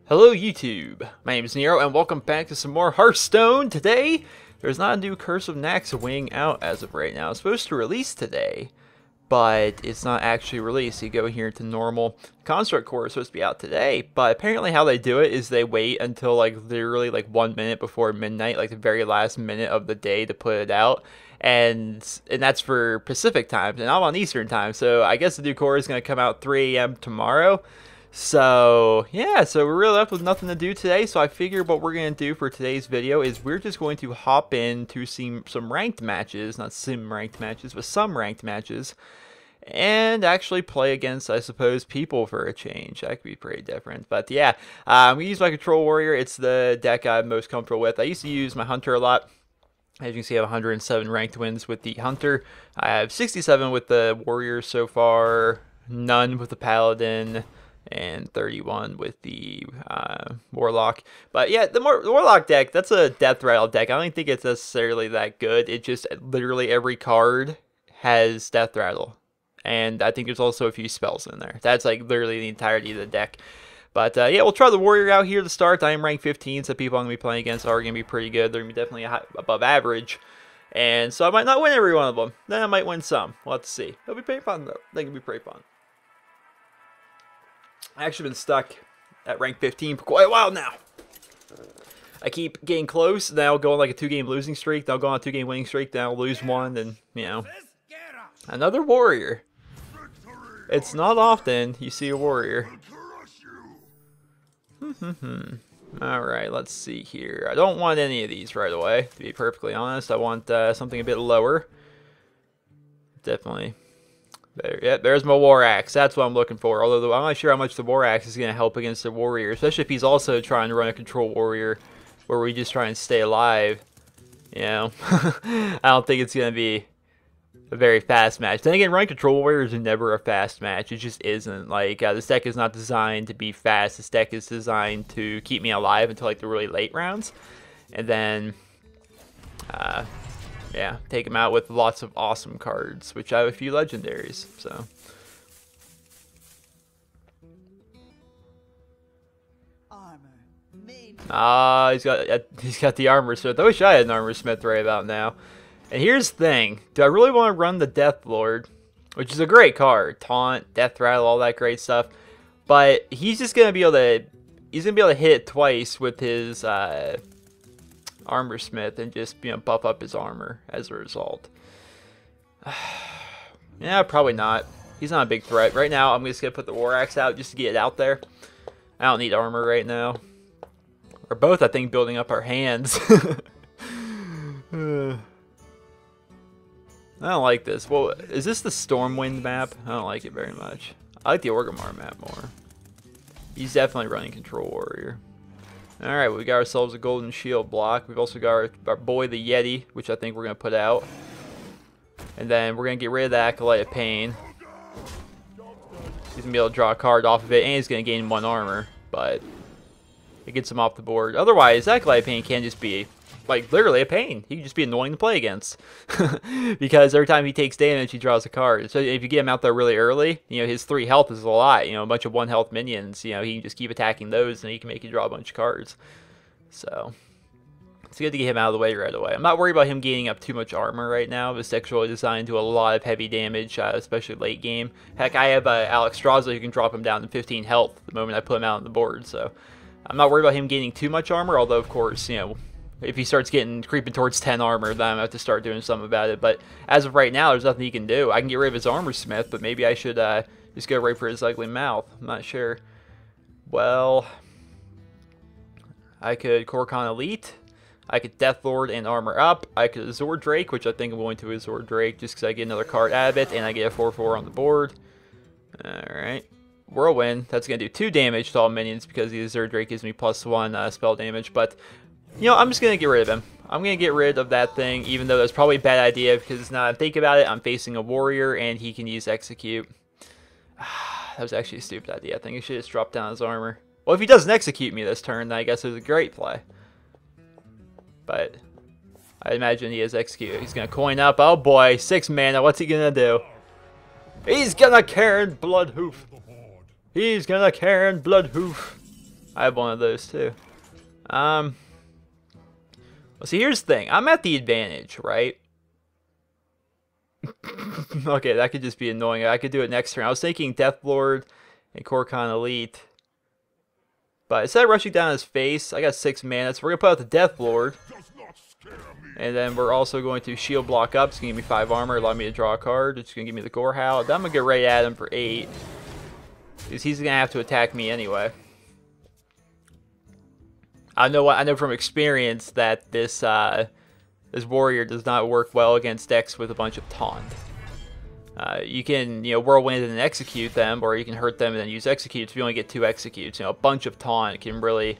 Hello YouTube, my name is Nero and welcome back to some more Hearthstone. Today, there's not a new Curse of Nax wing out as of right now. It's supposed to release today, but it's not actually released. You go here to normal. Construct Core is supposed to be out today, but apparently how they do it is they wait until like literally like 1 minute before midnight, like the very last minute of the day to put it out. And that's for Pacific time, and I'm on Eastern time, so I guess the new core is going to come out 3 a.m. tomorrow. So, yeah, so we're really left with nothing to do today, so I figured what we're going to do for today's video is we're just going to hop into some ranked matches, not sim ranked matches, but some ranked matches, and actually play against, I suppose, people for a change. That could be pretty different, but yeah, I'm going to use my Control Warrior. It's the deck I'm most comfortable with. I used to use my Hunter a lot. As you can see, I have 107 ranked wins with the Hunter. I have 67 with the Warrior so far, none with the Paladin, and 31 with the Warlock. But yeah, the Warlock deck, that's a Death Rattle deck. I don't think it's necessarily that good. It just, literally every card has Death Rattle. And I think there's also a few spells in there. That's like literally the entirety of the deck. But yeah, we'll try the Warrior out here to start. I am ranked 15, so people I'm going to be playing against are going to be pretty good. They're going to be definitely above average. And so I might not win every one of them. Then I might win some. We'll have to see. It'll be pretty fun, though. I think it'll be pretty fun. I've actually been stuck at rank 15 for quite a while now. I keep getting close, then I'll go on like a 2-game losing streak, then I'll go on a 2-game winning streak, then I'll lose one, and, you know. Another Warrior. It's not often you see a Warrior. Alright, let's see here. I don't want any of these right away, to be perfectly honest. I want something a bit lower. Definitely. There, yeah, there's my War Axe. That's what I'm looking for. Although I'm not sure how much the War Axe is going to help against the Warrior, especially if he's also trying to run a Control Warrior where we just try and stay alive. You know, I don't think it's going to be a very fast match. Then again, running Control Warriors is never a fast match. It just isn't. Like, this deck is not designed to be fast. This deck is designed to keep me alive until like the really late rounds, and then yeah, take them out with lots of awesome cards, which I have a few legendaries, so. He's got the Armor Smith. I wish I had an Armor Smith right about now. And here's the thing. Do I really want to run the Death Lord? Which is a great card. Taunt, Death Rattle, all that great stuff. But he's just going to be able to, hit it twice with his, Armor Smith and just, you know, buff up his armor as a result. Yeah, probably not. He's not a big threat. Right now, I'm just going to put the War Axe out just to get it out there. I don't need armor right now. We're both, I think, building up our hands. I don't like this. Well, is this the Stormwind map? I don't like it very much. I like the Orgrimmar map more. He's definitely running Control Warrior. Alright, we got ourselves a golden shield block. We've also got our boy the Yeti, which I think we're going to put out. And then we're going to get rid of the Acolyte of Pain. He's going to be able to draw a card off of it, and he's going to gain 1 armor. But it gets him off the board. Otherwise, Acolyte of Pain can just be, like, literally a pain. He can just be annoying to play against. Because every time he takes damage, he draws a card. So if you get him out there really early, you know, his 3 health is a lot. You know, a bunch of 1 health minions. You know, he can just keep attacking those, and he can make you draw a bunch of cards. So it's good to get him out of the way right away. I'm not worried about him gaining up too much armor right now. This deck's really designed to do a lot of heavy damage, especially late game. Heck, I have Alex Strauza who can drop him down to 15 health the moment I put him out on the board. So I'm not worried about him gaining too much armor, although, of course, you know, if he starts creeping towards 10 armor, then I'm going to have to start doing something about it. But as of right now, there's nothing he can do. I can get rid of his Armor Smith, but maybe I should just go right for his ugly mouth. I'm not sure. Well, I could Kor'kon Elite. I could Death Lord and Armor Up. I could Azor Drake, which I think I'm going to Azor Drake just because I get another card out of it, and I get a 4/4 on the board. Alright. Whirlwind. That's going to do 2 damage to all minions because the Azor Drake gives me +1 spell damage, but you know, I'm just going to get rid of him. I'm going to get rid of that thing, even though that's probably a bad idea, because now I think about it, I'm facing a Warrior, and he can use Execute. That was actually a stupid idea. I think he should just drop down his armor. Well, if he doesn't Execute me this turn, then I guess it was a great play. But I imagine he has Execute. He's going to coin up. Oh boy, 6 mana. What's he going to do? He's going to Karen Bloodhoof. He's going to Karen Bloodhoof. I have one of those too. Well, see, here's the thing. I'm at the advantage, right? Okay, that could just be annoying. I could do it next turn. I was thinking Deathlord and Korkan Elite. But instead of rushing down his face, I got 6 mana, so we're going to put out the Deathlord. And then we're also going to shield block up. It's going to give me 5 armor, allow me to draw a card. It's going to give me the Gorehowl. Then I'm going to get right at him for 8. Because he's going to have to attack me anyway. I know from experience that this this warrior does not work well against decks with a bunch of taunt. You can, whirlwind and execute them, or you can hurt them and then use executes. If you only get 2 executes, a bunch of taunt can really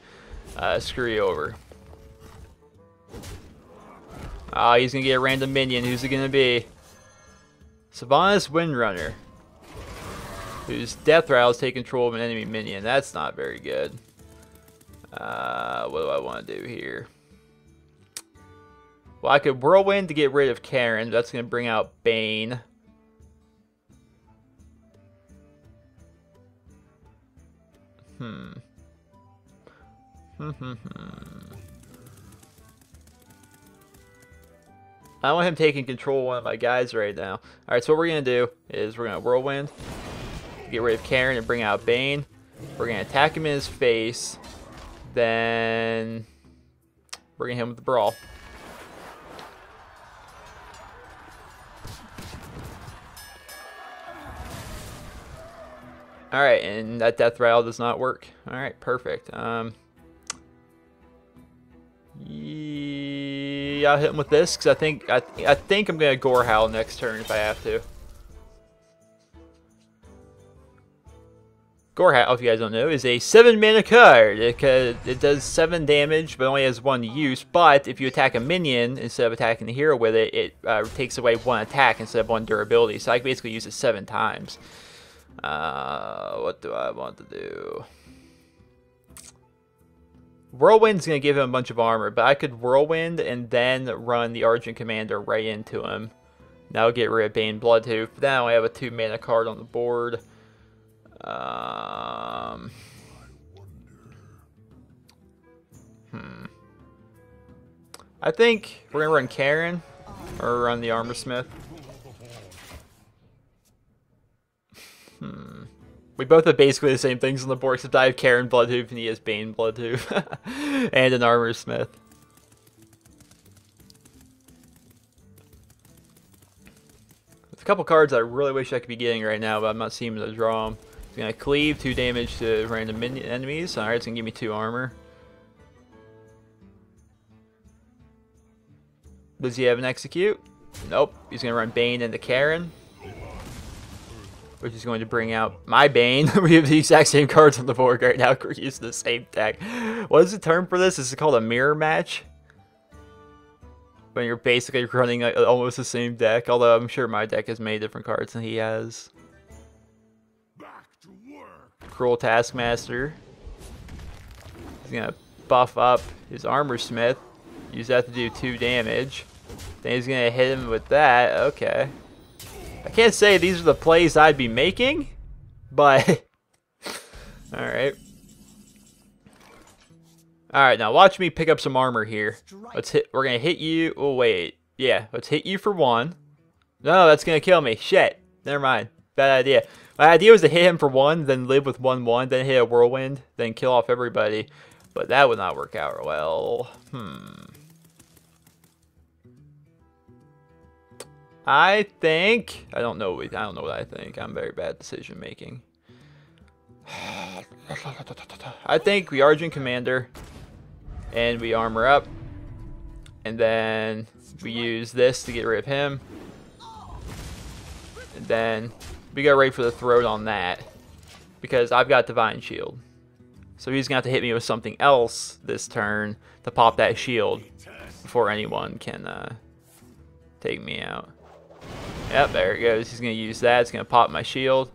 screw you over. He's gonna get a random minion. Who's it gonna be? Sylvanas Windrunner, whose Death Rattles take control of an enemy minion. That's not very good. What do I want to do here? Well, I could whirlwind to get rid of Karen. That's gonna bring out Bane. I don't want him taking control of one of my guys right now. Alright, so what we're going to do is we're going to whirlwind, get rid of Karen and bring out Bane. We're going to attack him in his face. Then we're going to hit him with the Brawl. Alright, and that Death Rattle does not work. Alright, perfect. Yeah, I'll hit him with this because I think I'm gonna Gorehowl next turn if I have to. Gorehowl, if you guys don't know, is a 7 mana card. It does 7 damage, but only has 1 use. But if you attack a minion instead of attacking the hero with it, it takes away 1 attack instead of 1 durability. So I can basically use it 7 times. What do I want to do? Whirlwind's going to give him a bunch of armor, but I could Whirlwind and then run the Argent Commander right into him. That'll get rid of Bane Bloodhoof. Now I have a 2 mana card on the board. I think we're going to run Karen or run the Armor Smith. We both have basically the same things on the board, except I have Karen Bloodhoof and he has Bane Bloodhoof. And an Armor Smith. There's a couple cards I really wish I could be getting right now, but I'm not seeming to draw them. It's going to cleave, 2 damage to random enemies. Alright, it's going to give me 2 armor. Does he have an execute? Nope. He's going to run Bane into Karen, which is going to bring out my Bane. We have the exact same cards on the board right now. We're using the same deck. What is the term for this? This is called a mirror match. When you're basically running almost the same deck. Although I'm sure my deck has many different cards than he has. Back to work. Cruel Taskmaster. He's going to buff up his Armor Smith. Use that to do 2 damage. Then he's going to hit him with that. Okay. I can't say these are the plays I'd be making, but alright. Alright, now watch me pick up some armor here. We're gonna hit you. Oh wait. Yeah, let's hit you for 1. No, that's gonna kill me. Shit. Never mind. Bad idea. My idea was to hit him for 1, then live with 1/1, then hit a whirlwind, then kill off everybody. But that would not work out well. I think I don't know what I think. I'm very bad at decision making. I think we Argent Commander and we armor up, and then we use this to get rid of him, and then we go right for the throat on that because I've got Divine Shield. So he's gonna have to hit me with something else this turn to pop that shield before anyone can take me out. Yep, there it goes. He's going to use that. It's going to pop my shield.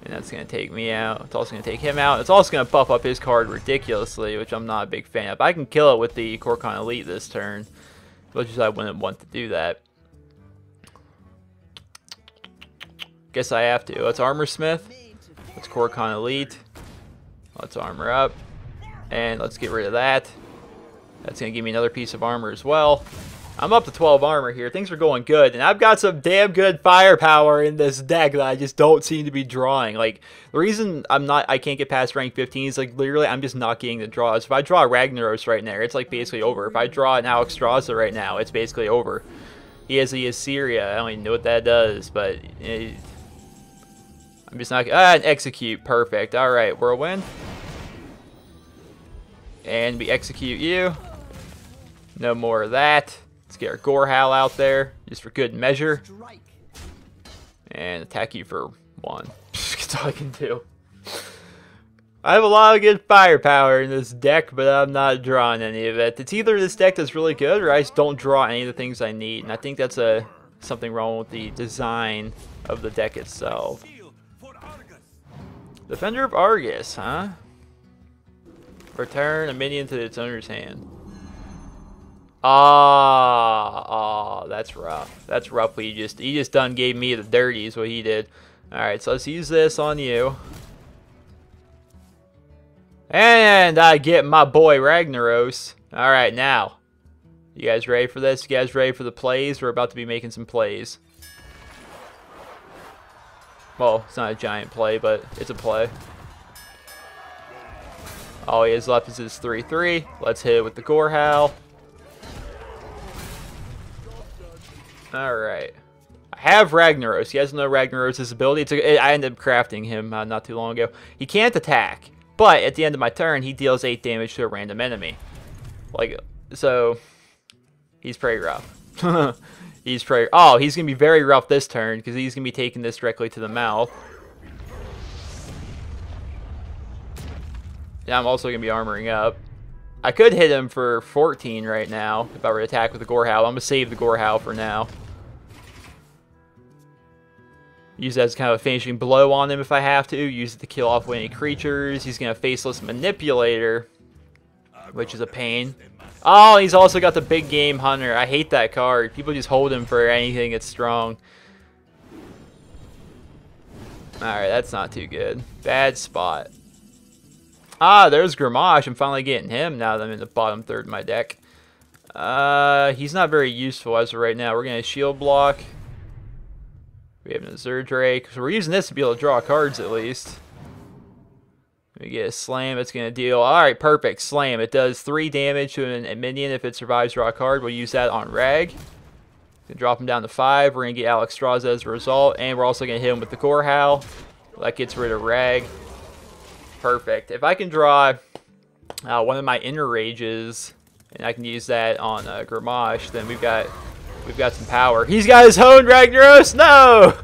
And that's going to take me out. It's also going to take him out. It's also going to buff up his card ridiculously, which I'm not a big fan of. I can kill it with the Korkan Elite this turn, which is I wouldn't want to do that. Guess I have to. Let's Armor Smith. Let's Korkan Elite. Let's armor up. And let's get rid of that. That's going to give me another piece of armor as well. I'm up to 12 armor here. Things are going good. And I've got some damn good firepower in this deck that I just don't seem to be drawing. Like, the reason I can't get past rank 15 is, like, literally I'm just not getting the draws. If I draw Ragnaros right now, it's, like, basically over. If I draw an Alexstrasza right now, it's basically over. He has the Assyria. I don't even know what that does, but I'm just not... and execute. Perfect. Alright, whirlwind. And we execute you. No more of that. Let's get our Gorehowl out there, just for good measure. And attack you for 1. That's all I can do. I have a lot of good firepower in this deck, but I'm not drawing any of it. It's either this deck that's really good, or I just don't draw any of the things I need. And I think that's something wrong with the design of the deck itself. Defender of Argus, huh? Return a minion to its owner's hand. That's rough. That's rough. He just done gave me the dirties what he did. All right, so let's use this on you. And I get my boy Ragnaros. All right, now, you guys ready for this? You guys ready for the plays? We're about to be making some plays. Well, it's not a giant play, but it's a play. All he has left is his 3/3. Let's hit it with the Gorehowl. Alright. I have Ragnaros. You guys know Ragnaros' ability. I ended up crafting him not too long ago. He can't attack, but at the end of my turn, he deals 8 damage to a random enemy. Like, so, he's pretty rough. He's going to be very rough this turn, because he's going to be taking this directly to the mouth. Yeah, I'm also going to be armoring up. I could hit him for 14 right now if I were to attack with the Gorehowl. I'm going to save the Gorehowl for now. Use that as kind of a finishing blow on him if I have to. Use it to kill off any creatures. He's going to Faceless Manipulator, which is a pain. Oh, he's also got the Big Game Hunter. I hate that card. People just hold him for anything that's strong. Alright, that's not too good. Bad spot. There's Gramash. I'm finally getting him now that I'm in the bottom third of my deck. He's not very useful as of right now. We're going to shield block. We have an Azure Drake. So we're using this to be able to draw cards at least. We get a Slam. It's going to deal... Alright, perfect. Slam. It does 3 damage to a minion if it survives draw a card. We'll use that on Rag. Gonna drop him down to 5. We're going to get Alexstrasza as a result. And we're also going to hit him with the Gorehowl. That gets rid of Rag. Perfect. If I can draw one of my Inner Rages, and I can use that on Gramash, then we've got some power. He's got his Honed Ragnaros! No!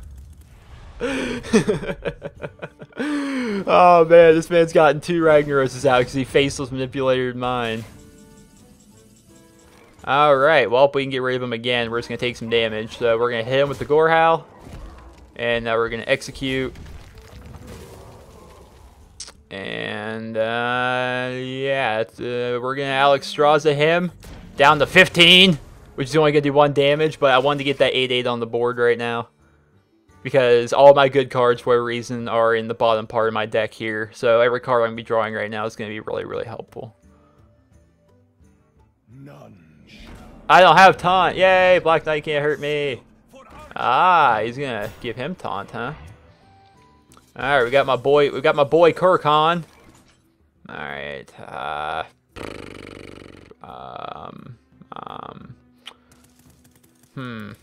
Oh man, this man's gotten 2 Ragnaroses out because he Faceless Manipulated mine. Alright, well, if we can get rid of him again, we're just going to take some damage. So we're going to hit him with the Gorehowl, and now we're going to execute. And, yeah, we're going to Alexstrasza him down to 15, which is only going to do 1 damage, but I wanted to get that 8/8 on the board right now, because all my good cards, for a reason, are in the bottom part of my deck here, so every card I'm going to be drawing right now is going to be really, really helpful. I don't have taunt! Yay! Black Knight can't hurt me! He's going to give him taunt, huh? Alright, we got my boy Kurkon. Alright, I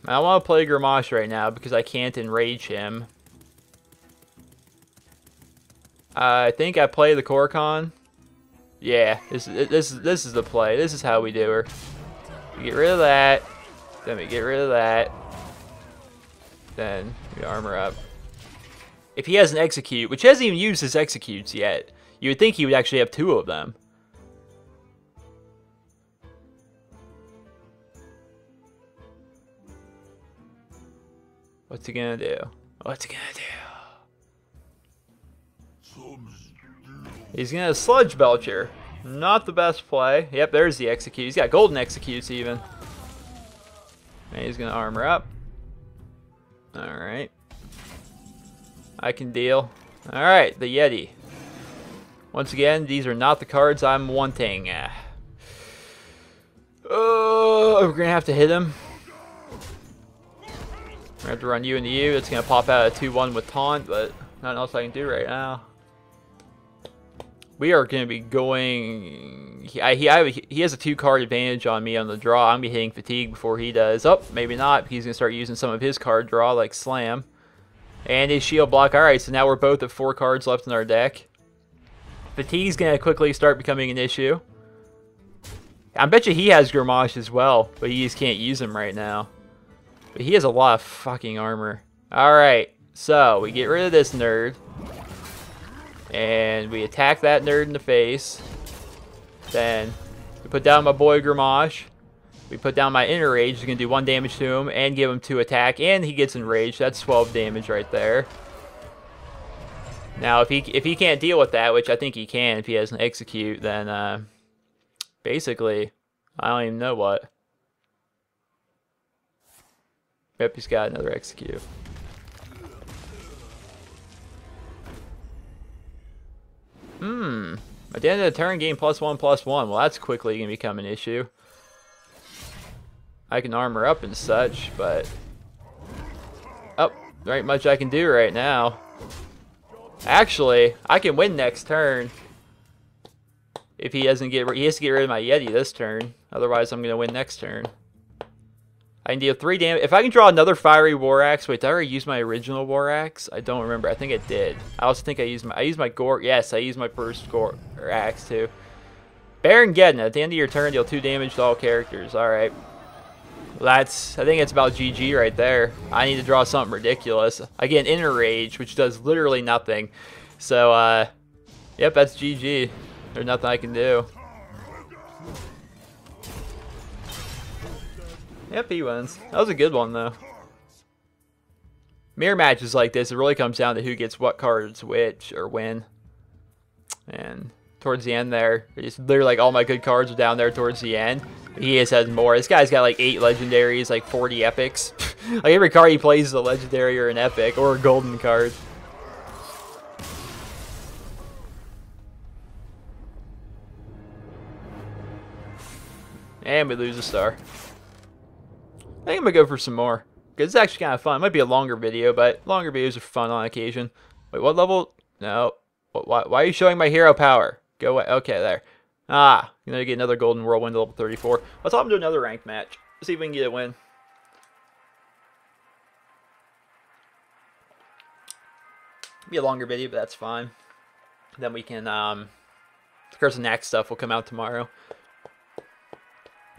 don't want to play Gramash right now because I can't enrage him. I think I play the Kurkon. Yeah, this is the play. This is how we do her. We get rid of that. Then we get rid of that. Then we armor up. If he has an execute, which he hasn't even used his executes yet, you would think he would actually have 2 of them. What's he gonna do? What's he gonna do? He's gonna Sludge Belcher. Not the best play. Yep, there's the execute. He's got golden executes even. And he's gonna armor up. Alright. I can deal. Alright, the Yeti. Once again, these are not the cards I'm wanting. Oh, we're going to have to hit him. We're going to have to run you into you. It's going to pop out a 2-1 with taunt, but nothing else I can do right now. We are going to be going... He has a 2-card advantage on me on the draw. I'm going to be hitting Fatigue before he does. Oh, maybe not. He's going to start using some of his card draw, like Slam. And his Shield Block. Alright, so now we're both at 4 cards left in our deck. Fatigue's going to quickly start becoming an issue. I bet you he has Gramash as well, but he just can't use him right now. But he has a lot of fucking armor. Alright, so we get rid of this nerd. And we attack that nerd in the face. Then we put down my boy Gramash. We put down my Inner Rage. He's going to do 1 damage to him and give him 2 attack. And he gets enraged. That's 12 damage right there. Now, if he can't deal with that, which I think he can if he has an Execute, then basically, I don't even know what. Yep, he's got another Execute. At the end of the turn, gain +1/+1. Well, that's quickly going to become an issue. I can armor up and such, but... Oh, there ain't much I can do right now. Actually, I can win next turn. If he doesn't get... He has to get rid of my Yeti this turn. Otherwise, I'm going to win next turn. I can deal 3 damage. If I can draw another Fiery War Axe. Wait, did I already use my original War Axe? I don't remember. I think I did. I also think I used my Gore. Yes, I used my first Gore Axe too. Baron Geddon. At the end of your turn, deal 2 damage to all characters. Alright. Well, I think it's about GG right there. I need to draw something ridiculous. I get an Inner Rage, which does literally nothing. So, yep, that's GG. There's nothing I can do. Yep, he wins. That was a good one, though. Mirror matches like this, it really comes down to who gets what cards which or when. And towards the end there, it's literally like all my good cards are down there towards the end. He just has more. This guy's got like 8 legendaries, like 40 epics. Like every card he plays is a legendary or an epic or a golden card. And we lose a star. I think I'm going to go for some more. Because it's actually kind of fun. It might be a longer video, but longer videos are fun on occasion. Wait, what level? No. Why are you showing my hero power? Go away. Okay, there. Ah, you're going to get another Golden Whirlwind level 34. Let's hop into another ranked match. See if we can get a win. Be a longer video, but that's fine. Then we can, the Curse of Nax stuff will come out tomorrow.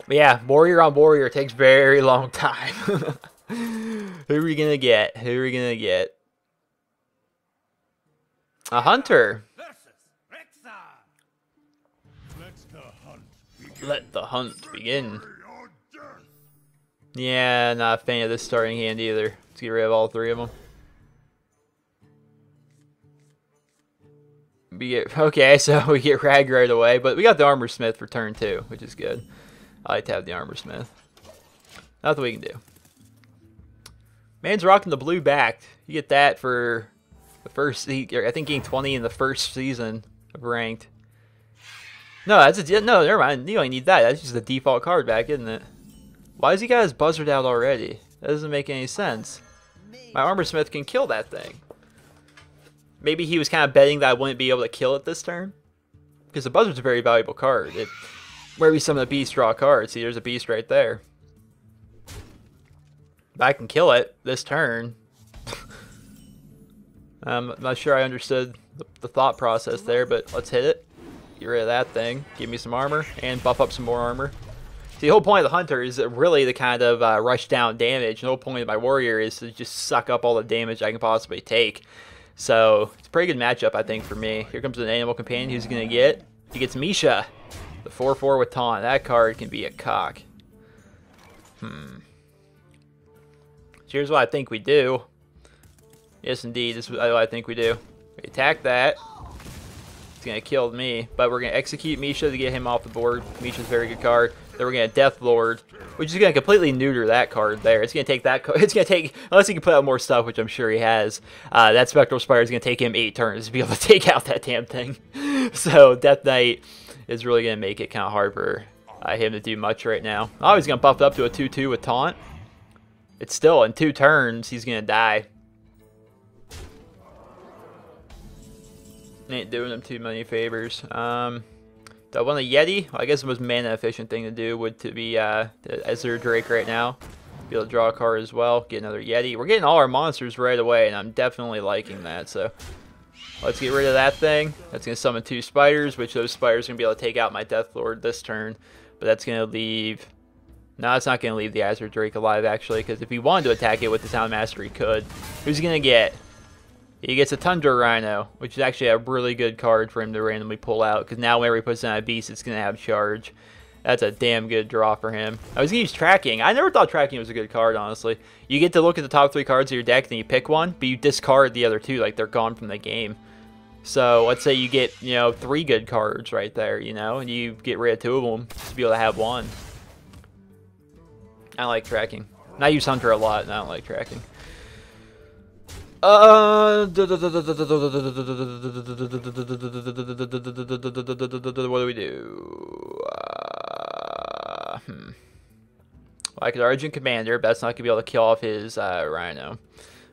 But yeah, warrior on warrior takes very long time. Who are we gonna get? Who are we gonna get? A hunter. Let the hunt begin. Yeah, not a fan of this starting hand either. Let's get rid of all 3 of them. Okay, so we get Rag right away, but we got the Armor Smith for turn 2, which is good. I like to have the Armor Smith. Nothing we can do. Man's rocking the blue backed. You get that for the first, I think getting 20 in the first season of ranked. No, no, never mind. You don't need that. That's just the default card back, isn't it? Why has he got his buzzard out already? That doesn't make any sense. My Armor Smith can kill that thing. Maybe he was kind of betting that I wouldn't be able to kill it this turn. Because the buzzard's a very valuable card. Where we some of the beast draw cards. See, there's a beast right there. If I can kill it this turn. I'm not sure I understood the thought process there, but let's hit it. Get rid of that thing. Give me some armor and buff up some more armor. See, the whole point of the hunter is really the kind of rush down damage. The whole point of my warrior is to just suck up all the damage I can possibly take. So it's a pretty good matchup, I think, for me. Here comes an animal companion. Who's he gonna get? He gets Misha. The 4/4 with taunt. That card can be a cock. Here's what I think we do. Yes, indeed. This is what I think we do. We attack that. It's going to kill me. But we're going to execute Misha to get him off the board. Misha's a very good card. Then we're going to Death Lord, which is going to completely neuter that card there. It's going to take that card. It's going to take, unless he can put out more stuff, which I'm sure he has. That Spectral Spire is going to take him 8 turns to be able to take out that damn thing. So Death Knight is really going to make it kind of hard for him to do much right now. Oh, he's going to buff it up to a 2/2 with Taunt. It's still, in 2 turns, he's going to die. Ain't doing him too many favors. Do I want a Yeti? Well, I guess the most mana efficient thing to do would to be Ezra Drake right now. Be able to draw a card as well. Get another Yeti. We're getting all our monsters right away, and I'm definitely liking that. So let's get rid of that thing. That's going to summon 2 spiders, which those spiders are going to be able to take out my Death Lord this turn. But that's going to leave... No, it's not going to leave the Azure Drake alive, actually, because if he wanted to attack it with the Sound Master, he could. Who's he going to get? He gets a Tundra Rhino, which is actually a really good card for him to randomly pull out, because now whenever he puts down a beast, it's going to have charge. That's a damn good draw for him. I was going to use Tracking. I never thought Tracking was a good card, honestly. You get to look at the top 3 cards of your deck, then you pick one, but you discard the other 2, like they're gone from the game. So let's say you get, 3 good cards right there, and you get rid of 2 of them to be able to have 1. I like Tracking. And I use Hunter a lot, and I don't like Tracking. What do we do? I could Argent Commander, but that's not going to be able to kill off his Rhino.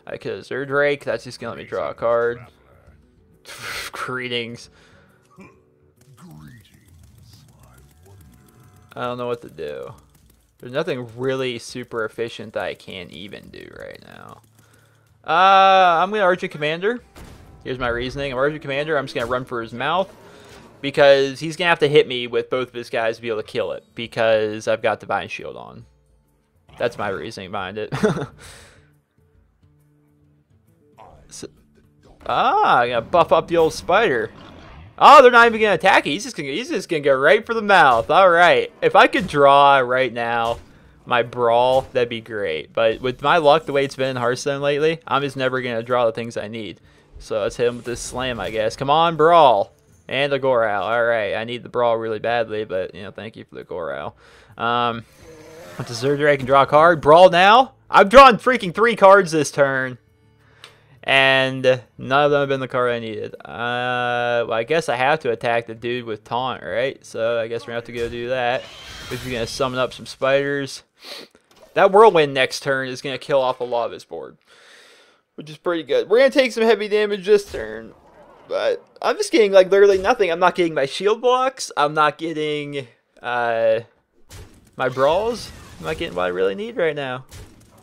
I could Azure Drake, that's just going to let me draw a card. Greetings. I don't know what to do. There's nothing really super efficient that I can't even do right now. I'm going to Argent Commander. Here's my reasoning. I'm Argent Commander. I'm just going to run for his mouth. Because he's going to have to hit me with both of his guys to be able to kill it. Because I've got Divine Shield on. That's my reasoning behind it. I got to buff up the old spider. Oh, they're not even going to attack it. He's just going to go right for the mouth. All right. If I could draw right now my Brawl, that'd be great. But with my luck, the way it's been in Hearthstone lately, I'm just never going to draw the things I need. So let's hit him with this Slam, I guess. Come on, Brawl. And the Goral. All right. I need the Brawl really badly, but, thank you for the Goral. With the Zerder, I can draw a card. Brawl now. I've drawn freaking 3 cards this turn. And none of them have been the card I needed. Well, I guess I have to attack the dude with Taunt, right? So I guess we're going to have to go do that. Which is going to summon up some spiders. That Whirlwind next turn is going to kill off a lot of his board. Which is pretty good. We're going to take some heavy damage this turn. But I'm just getting, like, literally nothing. I'm not getting my shield blocks. I'm not getting my Brawls. I'm not getting what I really need right now.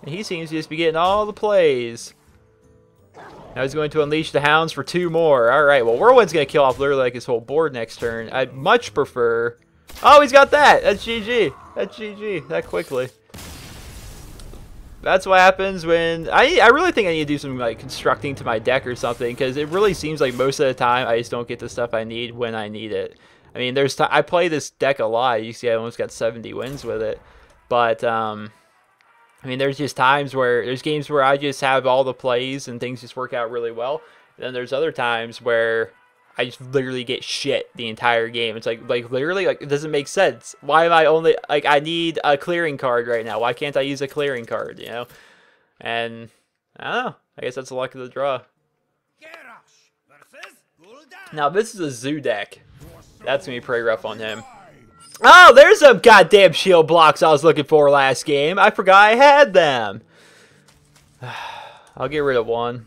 And he seems to just be getting all the plays. Now he's going to unleash the hounds for 2 more. Alright, well, Whirlwind's going to kill off literally like his whole board next turn. I'd much prefer... Oh, he's got that! That's GG. That's GG. That quickly. That's what happens when... I really think I need to do some like constructing to my deck or something, because it really seems like most of the time I just don't get the stuff I need when I need it. I mean, I play this deck a lot. You see I almost got 70 wins with it. But, I mean, there's just times where, there's games where I just have all the plays and things just work out really well. And then there's other times where I just literally get shit the entire game. It's like literally, like, it doesn't make sense. Why am I only, like, I need a clearing card right now. Why can't I use a clearing card, And, I don't know. I guess that's the luck of the draw. Now, this is a Zoo deck. That's going to be pretty rough on him. Oh, there's some goddamn shield blocks I was looking for last game. I forgot I had them. I'll get rid of 1.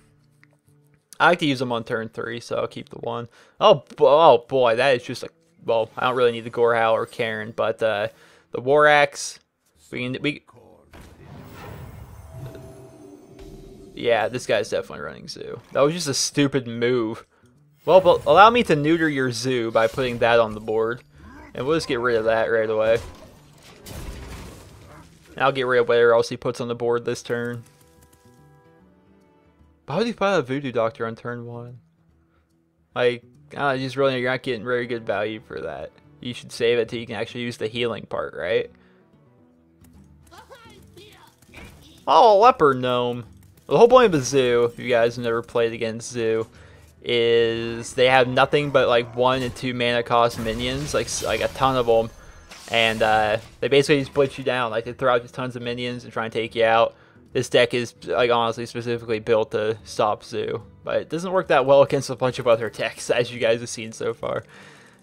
I like to use them on turn 3, so I'll keep the 1. Oh boy, that is just like... Well, I don't really need the Goral or Karen, but the War Axe... Yeah, this guy's definitely running Zoo. That was just a stupid move. Well, but allow me to neuter your Zoo by putting that on the board. And we'll just get rid of that right away. And I'll get rid of whatever else he puts on the board this turn. Why would he put a Voodoo Doctor on turn 1? Like, just really, you're not getting very good value for that. You should save it till you can actually use the healing part, right? Oh, a Leopard Gnome. The whole point of the Zoo, if you guys have never played against Zoo, is they have nothing but like 1 and 2 mana cost minions, like a ton of them, and they basically just blitz you down. Like they throw out just tons of minions and try and take you out. this deck is, like, honestly specifically built to stop Zoo. But it doesn't work that well against a bunch of other decks, as you guys have seen so far.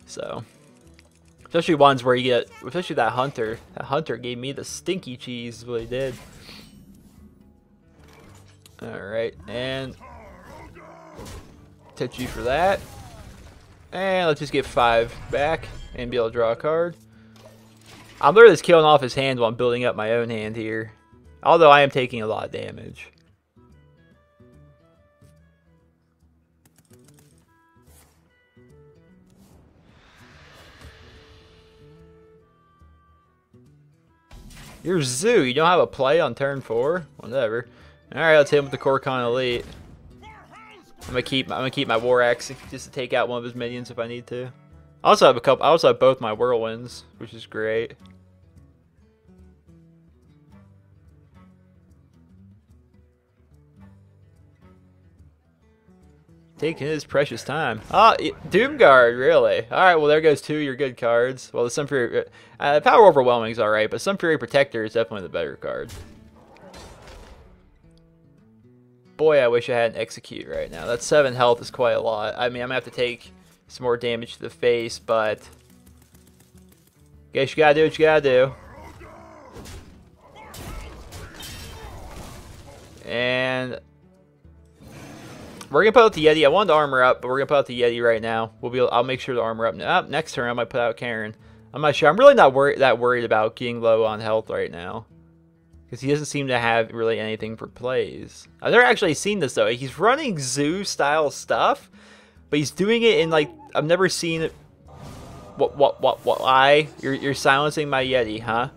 So, especially ones where you get, especially that Hunter. That Hunter gave me the stinky cheese, is what he did. Alright, and touch you for that. And let's just get 5 back and be able to draw a card. I'm literally just killing off his hand while I'm building up my own hand here. Although I am taking a lot of damage. You're Zoo. You don't have a play on turn 4? Whatever. Alright, let's hit him with the Korkan Elite. I'm gonna keep my War Axe just to take out one of his minions if I need to. I also have both my Whirlwinds, which is great. Taking his precious time. Oh, Doomguard, really? Alright, well there goes 2 of your good cards. Well, the Sunfury... Power Overwhelming is alright, but Sunfury Protector is definitely the better card. Boy, I wish I had an Execute right now. That 7 health is quite a lot. I mean, I'm going to have to take some more damage to the face, but... guess you gotta do what you gotta do. And... we're gonna put out the Yeti. I wanted to armor up, but we're gonna put out the Yeti right now. I'll make sure to armor up. Next turn I might put out Karen. I'm not sure. I'm really not that worried about getting low on health right now, because he doesn't seem to have really anything for plays. I've never actually seen this though. He's running Zoo style stuff, but he's doing it in like I've never seen it. Why? You're silencing my Yeti, huh?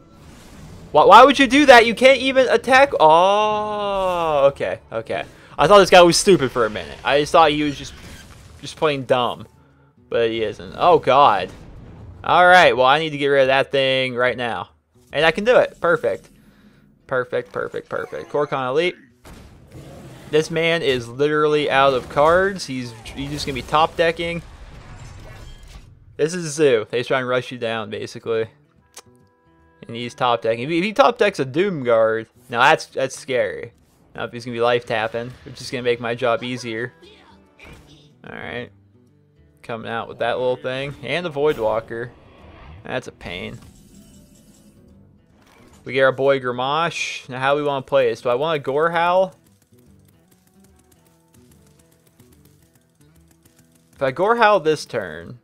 Why would you do that? You can't even attack. Oh, okay. I thought this guy was stupid for a minute. I just thought he was just plain dumb. But he isn't. Oh, God. Alright, well, I need to get rid of that thing right now. And I can do it. Perfect. Perfect. Korkan Elite. This man is literally out of cards. He's just going to be top decking. This is Zoo. He's trying to rush you down, basically. And he's top decking. If he top decks a Doomguard, now that's scary. Now if he's going to be life tapping, which is going to make my job easier. Alright. Coming out with that little thing. And the Voidwalker. That's a pain. We get our boy Gramash. Now how do we want to play this? Do I want a Gore Howl? If I Gore Howl this turn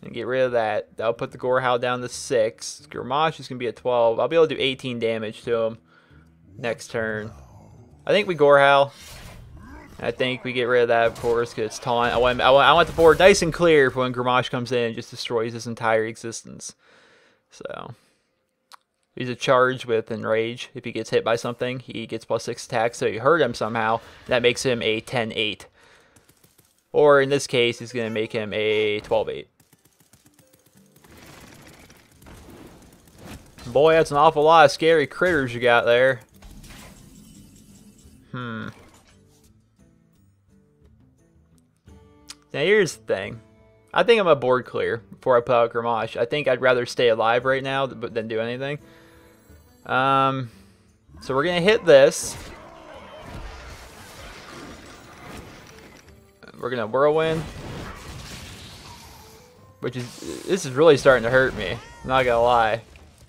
and get rid of that, that'll put the Gore Howl down to 6. Gramash is going to be at 12. I'll be able to do 18 damage to him next turn. I think we Gore Howl. I think we get rid of that, of course, because it's taunt. I want the board nice and clear for when Gramash comes in and just destroys his entire existence. So, he's a charge with Enrage. If he gets hit by something, he gets +6 attack, so you hurt him somehow. That makes him a 10-8. Or in this case, it's going to make him a 12-8. Boy, that's an awful lot of scary critters you got there. Now here's the thing. I think I'm a board clear before I put out Gramash. I think I'd rather stay alive right now than do anything. So we're going to hit this. We're going to Whirlwind. This is really starting to hurt me. I'm not going to lie.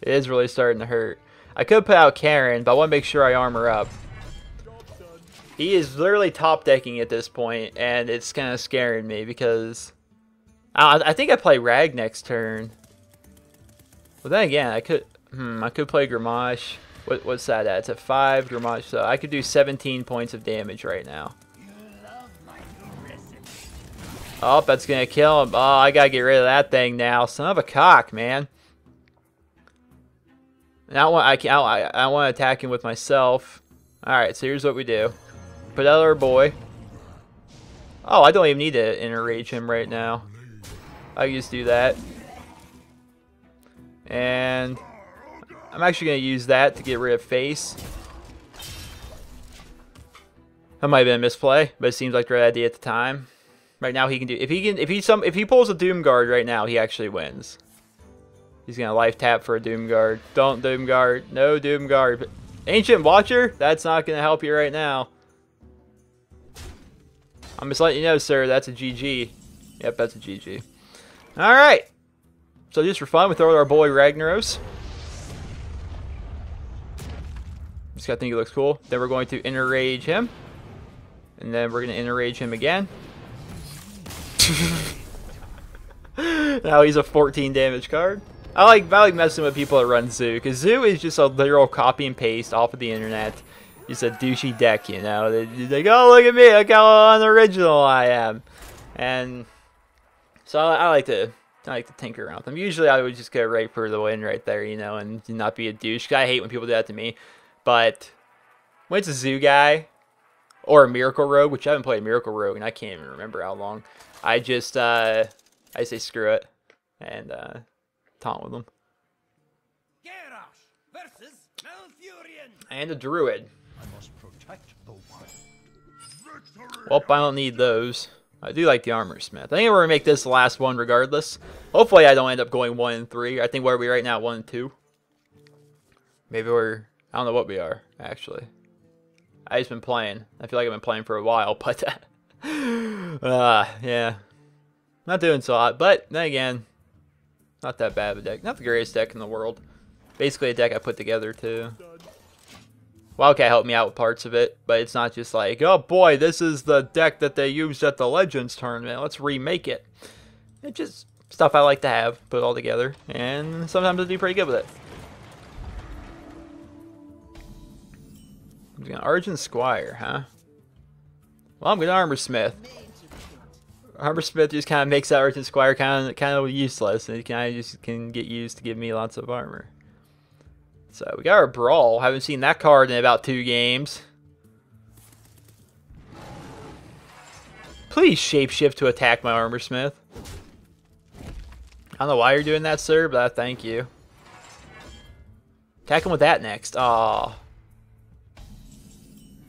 It is really starting to hurt. I could put out Karen, but I want to make sure I armor up. He is literally top decking at this point, and it's kind of scaring me because I think I play Rag next turn. But then again, I could play Gramash. What's that at? It's at 5 Gramash, so I could do 17 points of damage right now. Oh, that's gonna kill him. Oh, I gotta get rid of that thing now. Son of a cock, man. Now I want to attack him with myself. Alright, so here's what we do. Put out our boy. Oh, I don't even need to enrage him right now. I can just do that. And I'm actually going to use that to get rid of face. That might have been a misplay, but it seems like the right idea at the time. Right now he can do if he pulls a Doomguard right now, he actually wins. He's gonna life tap for a Doomguard. Don't Doomguard. No Doomguard. Ancient Watcher? That's not going to help you right now. I'm just letting you know, sir, that's a GG. Yep, that's a GG. Alright. So just for fun, we throw our boy Ragnaros. Just gotta think he looks cool. Then we're going to Inner Rage him. And then we're going to Inner Rage him again. Now he's a 14 damage card. I like messing with people that run Zoo, because Zoo is just a literal copy and paste off of the internet. Just a douchey deck, you know. They're like, oh, look at me, look how unoriginal I am. And so I like to tinker around with them. Usually I would just go right for the win right there, you know, and not be a douche. I hate when people do that to me. But when it's a Zoo guy or a Miracle Rogue, which I haven't played Miracle Rogue and I can't even remember how long, I just I say screw it and taunt with them. And a Druid. Well, I don't need those. I do like the Armor Smith. I think we're going to make this the last one regardless. Hopefully I don't end up going 1 and 3. I think where are we right now? 1 and 2. Maybe we're... I don't know what we are, actually. I just been playing. I feel like I've been playing for a while, but... yeah. Not doing so hot, but then again, not that bad of a deck. Not the greatest deck in the world. Basically a deck I put together, too. Wildcat helped me out with parts of it, but it's not just like, oh boy, this is the deck that they used at the Legends tournament. Let's remake it. It's just stuff I like to have, put all together, and sometimes I do pretty good with it. I'm going to Argent Squire, huh? Well, I'm going to Armor Smith. Armor Smith just kind of makes that Argent Squire kind of useless, and it kind of just can get used to give me lots of armor. So we got our Brawl. Haven't seen that card in about 2 games. Please shapeshift to attack my Armor Smith. I don't know why you're doing that, sir, but thank you. Attack him with that next. Aw.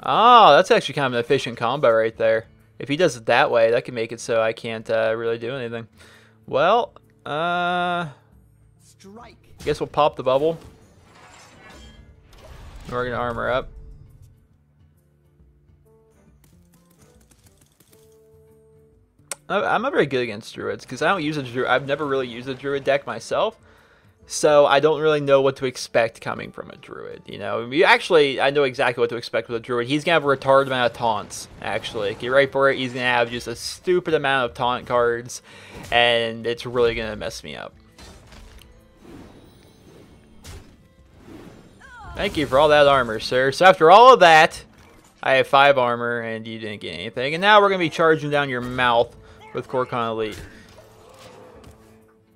Oh, that's actually kind of an efficient combo right there. If he does it that way, that can make it so I can't really do anything. Well, I guess we'll pop the bubble. We're going to armor up. I'm not very good against Druids because I don't use a Druid. I've never really used a Druid deck myself. So I don't really know what to expect coming from a Druid, you know. Actually, I know exactly what to expect with a Druid. He's going to have a retarded amount of taunts, actually. Get ready for it. He's going to have just a stupid amount of taunt cards, and it's really going to mess me up. Thank you for all that armor, sir. So after all of that, I have 5 armor, and you didn't get anything. And now we're going to be charging down your mouth with Korkan Elite.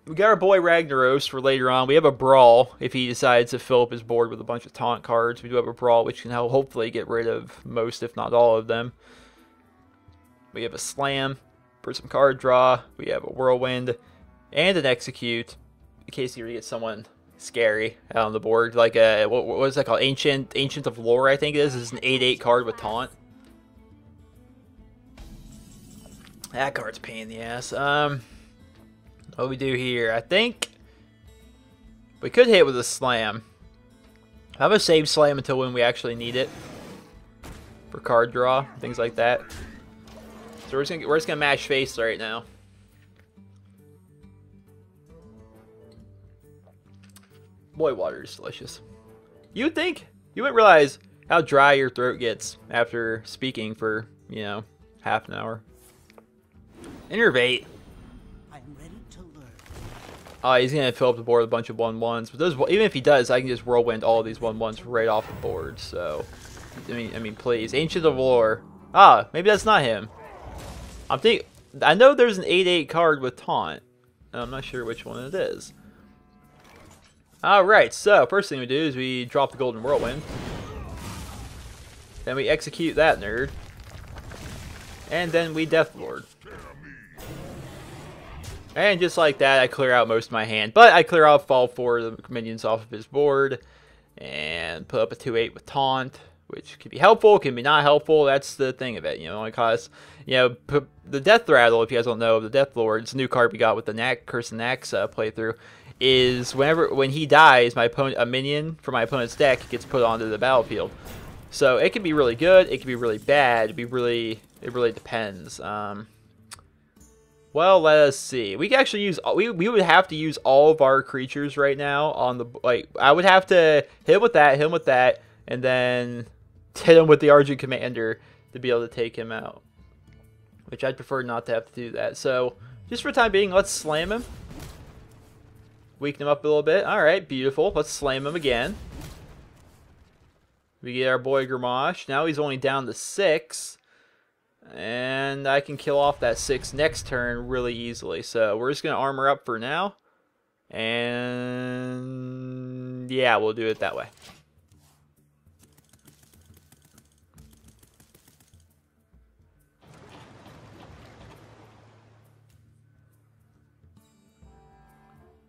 We got our boy Ragnaros for later on. We have a Brawl if he decides to fill up his board with a bunch of taunt cards. We do have a Brawl which can hopefully get rid of most, if not all of them. We have a Slam for some card draw. We have a Whirlwind and an Execute in case you get someone scary out on the board. Like a, what is that called? Ancient of Lore, I think it is. This is an 8/8 card with taunt. That card's a pain in the ass. What do we do here? I think we could hit with a Slam. I'm going to save Slam until when we actually need it. For card draw, things like that. So we're just gonna match face right now. Boy, water is delicious. You would think, you wouldn't realize how dry your throat gets after speaking for, you know, half an hour. Innervate. Oh, he's going to fill up the board with a bunch of 1/1s. But those, even if he does, I can just whirlwind all these 1/1s right off the board. So, I mean, please. Ancient of Lore. Ah, maybe that's not him. I know there's an 8/8 card with taunt. I'm not sure which one it is. Alright, so first thing we do is we drop the Golden Whirlwind. Then we execute that nerd. And then we Deathlord. And just like that, I clear out most of my hand. But I clear out all 4 of the minions off of his board. And put up a 2/8 with taunt. which can be helpful, can be not helpful. That's the thing of it, you know. Only costs, you know, the Death Rattle. If you guys don't know, the Death Lord, it's a new card we got with the Curse of Nax playthrough. Is when he dies, a minion from my opponent's deck gets put onto the battlefield. So it can be really good. It can be really bad. It really depends. Well, let us see. We can actually use. We would have to use all of our creatures right now on the I would have to hit him with that, and then hit him with the Argent Commander to be able to take him out. Which I'd prefer not to have to do that. So just for the time being, let's slam him. Weaken him up a little bit. All right, beautiful. Let's slam him again. We get our boy Grommash. Now he's only down to 6. And I can kill off that 6 next turn really easily. So we're just going to armor up for now. And yeah, we'll do it that way.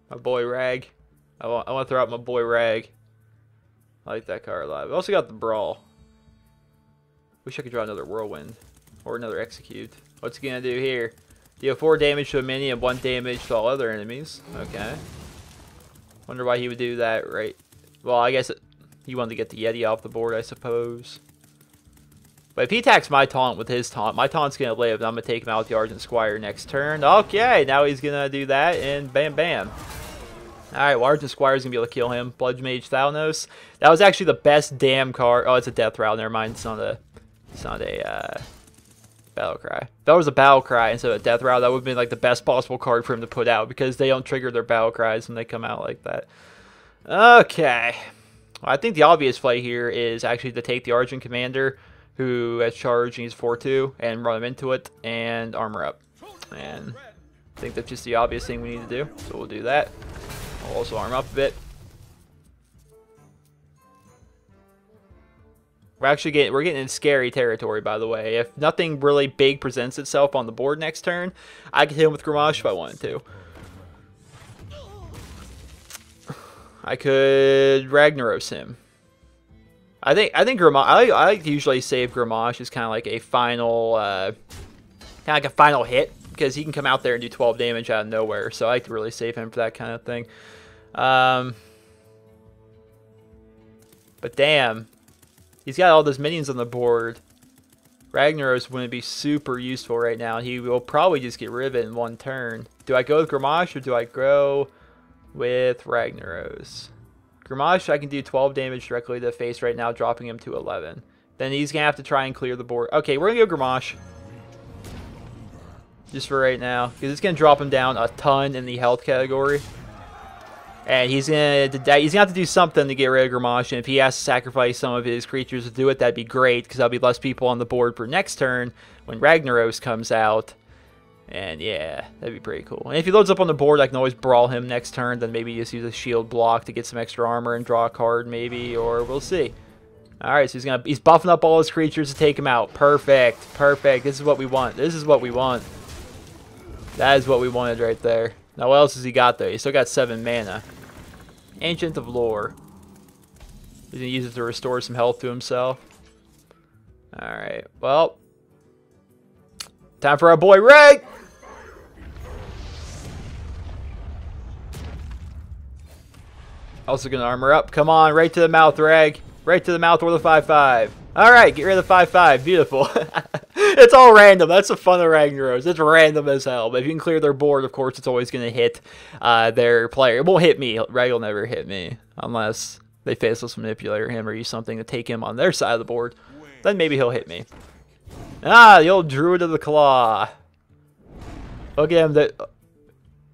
My boy Rag. I want to throw out my boy Rag. I like that card a lot. We also got the Brawl. Wish I could draw another Whirlwind. Or another Execute. What's he going to do here? Deal 4 damage to a minion and 1 damage to all other enemies. Okay. Wonder why he would do that, right? Well, I guess he wanted to get the Yeti off the board, I suppose. But if he attacks my taunt with his taunt, my taunt's going to live. And I'm going to take him out with the Argent Squire next turn. Okay, now he's going to do that, and bam, bam. Alright, well, Argent Squire's going to be able to kill him. Bludge Mage Thalnos. That was actually the best damn card. Oh, it's a Death Rattle. Never mind. It's not a Battle Cry. If that was a Battle Cry instead of a Death Rattle, that would have been like the best possible card for him to put out, because they don't trigger their Battle Cries when they come out like that. Okay. Well, I think the obvious play here is actually to take the Argent Commander, who has charge and he's 4-2, and run him into it and armor up. And I think that's just the obvious thing we need to do. So we'll do that. I'll also arm up a bit. We're getting in scary territory, by the way. If nothing really big presents itself on the board next turn, I could hit him with Grommash if I wanted to. I could Ragnaros him. I think Grommash. I usually save Grommash as kind of like a final, hit, because he can come out there and do 12 damage out of nowhere. So I like to really save him for that kind of thing. But damn, he's got all those minions on the board. Ragnaros wouldn't be super useful right now. He will probably just get rid of it in 1 turn. Do I go with Grommash or do I go with Ragnaros? Grommash, I can do 12 damage directly to the face right now, dropping him to 11. Then he's going to have to try and clear the board. Okay, we're going to go Grommash. Just for right now, because it's going to drop him down a ton in the health category. And he's going to have to do something to get rid of Grommash. And if he has to sacrifice some of his creatures to do it, that'd be great, because there'll be less people on the board for next turn when Ragnaros comes out. And yeah, that'd be pretty cool. And if he loads up on the board, I can always brawl him next turn. Then maybe just use a shield block to get some extra armor and draw a card, maybe, or we'll see. All right, so he's buffing up all his creatures to take him out. Perfect, perfect. This is what we want. This is what we want. That is what we wanted right there. Now, what else has he got, though? He's still got 7 mana. Ancient of Lore. He's going to use it to restore some health to himself. Alright, well. Time for our boy, Rag! Also going to armor up. Come on, right to the mouth, Rag. Right to the mouth or the 5/5. Alright, get rid of the 5/5. Beautiful. It's all random. That's the fun of Ragnaros. It's random as hell. But if you can clear their board, of course, it's always going to hit their player. It won't hit me. Rag will never hit me. Unless they Faceless Manipulator him or use something to take him on their side of the board. Then maybe he'll hit me. Ah, the old Druid of the Claw. Look at him.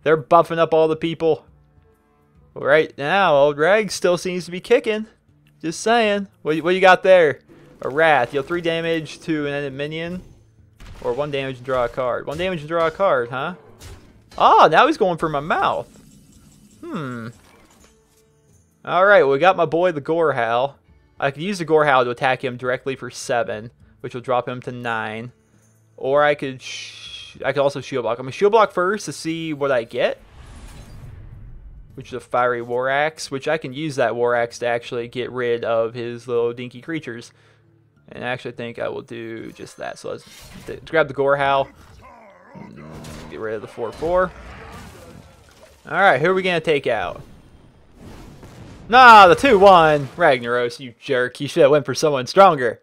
They're buffing up all the people. Right now, old Rag still seems to be kicking. Just saying. What you got there? A Wrath. Deal 3 damage to an enemy minion. Or 1 damage and draw a card. 1 damage and draw a card, huh? Oh, now he's going for my mouth. Alright, well, we got my boy the Gorehowl. I could use the Gorehowl to attack him directly for 7, which will drop him to 9. Or I could also shield block. I'm going to shield block first to see what I get, which is a Fiery War Axe, which I can use that War Axe to actually get rid of his little dinky creatures. And actually I think I will do just that. So let's grab the Gore Howl. Get rid of the 4/4. Alright, who are we going to take out? Nah, the 2/1. Ragnaros, you jerk. You should have went for someone stronger.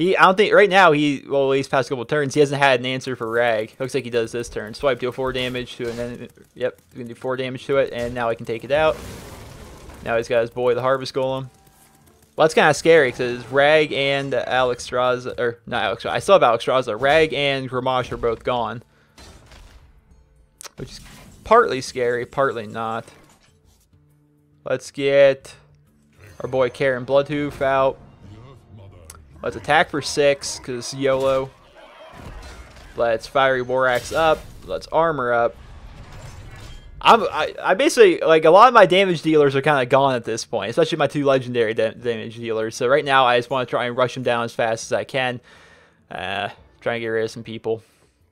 I don't think, right now, well, at least past a couple turns, he hasn't had an answer for Rag. Looks like he does this turn. Swipe, deal 4 damage to it, and then, yep, we can do 4 damage to it, and now I can take it out. Now he's got his boy, the Harvest Golem. Well, that's kind of scary, because Rag and Alexstrasza, or not Alexstrasza, I still have Alexstrasza. Rag and Grommash are both gone. Which is partly scary, partly not. Let's get our boy Karen Bloodhoof out. Let's attack for 6, because YOLO. Let's Fiery War Axe up. Let's armor up. I basically, like, a lot of my damage dealers are kind of gone at this point, especially my 2 legendary damage dealers. So right now, I just want to try and rush them down as fast as I can. Try and get rid of some people.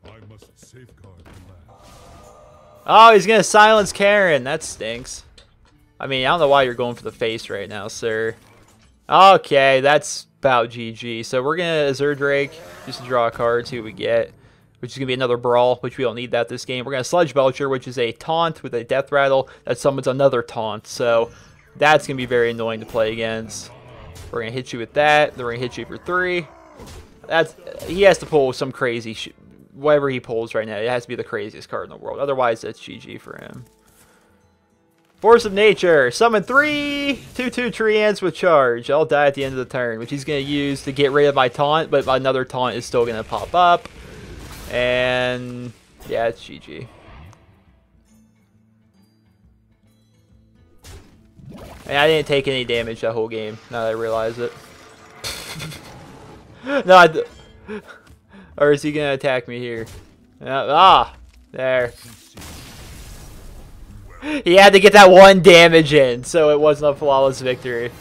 I must safeguard the land. Oh, he's going to silence Karen. That stinks. I mean, I don't know why you're going for the face right now, sir. Okay, that's about GG. So we're going to Azure Drake just to draw a card, see what we get. Which is going to be another Brawl, which we don't need that this game. We're going to Sludge Belcher, which is a taunt with a Death Rattle that summons another taunt. So that's going to be very annoying to play against. We're going to hit you with that. Then we're going to hit you for 3. He has to pull some crazy whatever he pulls right now. It has to be the craziest card in the world. Otherwise, that's GG for him. Force of Nature. Summon 3 2/2 tree ants with charge. I'll die at the end of the turn, which he's going to use to get rid of my taunt, but another taunt is still going to pop up. And yeah, it's GG. And I didn't take any damage that whole game, now that I realize it. No, or is he going to attack me here? There. He had to get that 1 damage in, so it wasn't a flawless victory.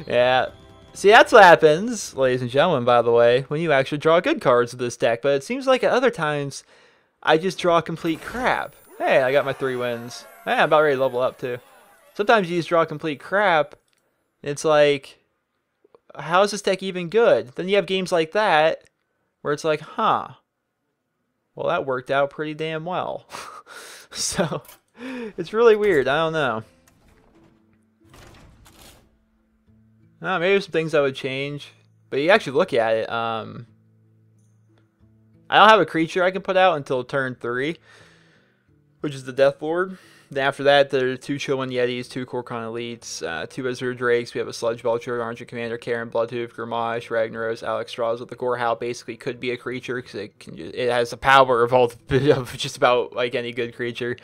Yeah. See, that's what happens, ladies and gentlemen, by the way, when you actually draw good cards with this deck. But it seems like at other times, I just draw complete crap. Hey, I got my 3 wins. Hey, I'm about ready to level up, too. Sometimes you just draw complete crap. It's like, how is this deck even good? Then you have games like that, where it's like, huh. Well, that worked out pretty damn well. So, it's really weird. I don't know. Maybe there's some things I would change, but you actually look at it. I don't have a creature I can put out until turn 3, which is the Death Lord. Then after that, there are 2 Chillwind Yetis, 2 Korkan Elites, 2 Azure Drakes. We have a Sludge Belcher, Orange Commander, Karen Bloodhoof, Grommash, Ragnaros, Alexstrasza. The Gore Howl basically could be a creature because it has the power of just about like any good creature.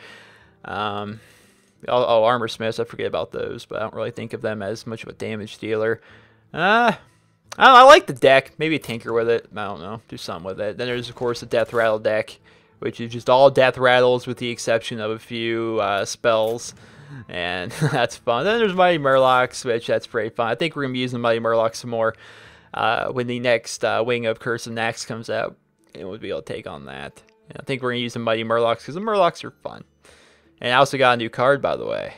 Armor Smiths, I forget about those, but I don't really think of them as much of a damage dealer. I like the deck. Maybe tinker with it. I don't know. Do something with it. Then there's, of course, the Death Rattle deck, which is just all Death Rattles with the exception of a few spells. And that's fun. Then there's Mighty Murlocs, which that's pretty fun. I think we're going to be using Mighty Murlocs some more when the next wing of Curse of Nax comes out. And we'll be able to take on that. And I think we're going to use the Mighty Murlocs because the Murlocs are fun. And I also got a new card, by the way,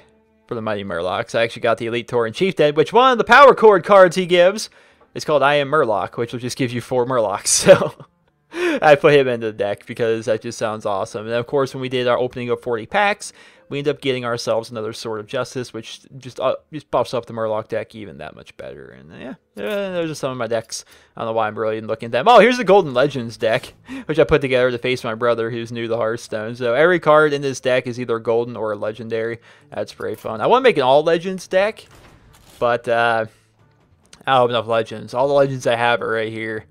for the Mighty Murlocs. I actually got the Elite Tauren Chieftain, which one of the Power Chord cards he gives is called I Am Murloc, which will just give you 4 Murlocs. So I put him into the deck because that just sounds awesome. And of course, when we did our opening of 40 packs, we ended up getting ourselves another Sword of Justice, which just buffs up the Murloc deck even that much better. And yeah, those are some of my decks. I don't know why I'm really looking at them. Oh, here's the Golden Legends deck, which I put together to face my brother who's new to Hearthstone. So every card in this deck is either Golden or a Legendary. That's pretty fun. I want to make an all Legends deck, but I don't have enough Legends. All the Legends I have are right here.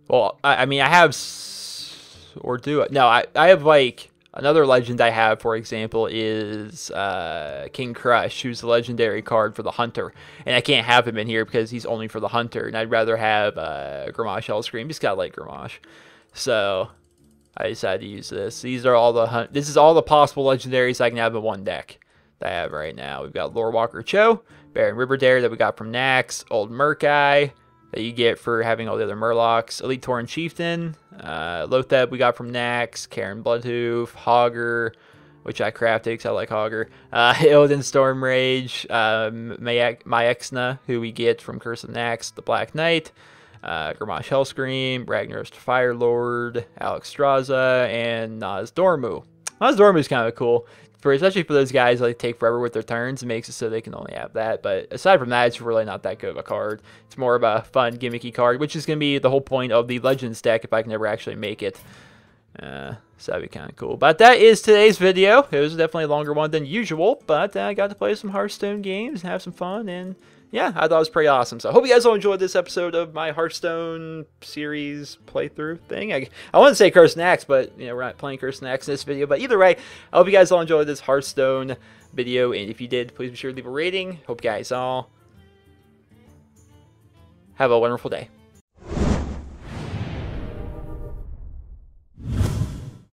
Well, I mean, I have, or do I? No, I have like, another legend I have, for example, is King Crush, who's the legendary card for the Hunter. And I can't have him in here because he's only for the Hunter. And I'd rather have Grommash Hellscream. Just gotta like Grommash. So I decided to use this. These are all this is all the possible legendaries I can have in one deck that I have right now. We've got Lorewalker Cho, Baron Riverdare that we got from Nax, Old Murkai that you get for having all the other Murlocs, Elite Tauren Chieftain, Lotheb we got from Nax, Karen Bloodhoof, Hogger, which I crafted because I like Hogger. Illidan Stormrage, Myexna, who we get from Curse of Nax, the Black Knight, Gramash Hellscream, Ragnaros the Firelord, Alexstrasza, and Naz'Dormu. Naz'Dormu is kind of cool, especially for those guys that take forever with their turns. It makes it so they can only have that. But aside from that, it's really not that good of a card. It's more of a fun, gimmicky card, which is going to be the whole point of the Legends deck if I can ever actually make it. So that'd be kind of cool. But that is today's video. It was definitely a longer one than usual, but I got to play some Hearthstone games and have some fun, and yeah, I thought it was pretty awesome. So I hope you guys all enjoyed this episode of my Hearthstone series playthrough thing. I want to say Curse Nax, but you know, we're not playing Curse Nax in this video. But either way, I hope you guys all enjoyed this Hearthstone video, and if you did, please be sure to leave a rating. Hope you guys all have a wonderful day.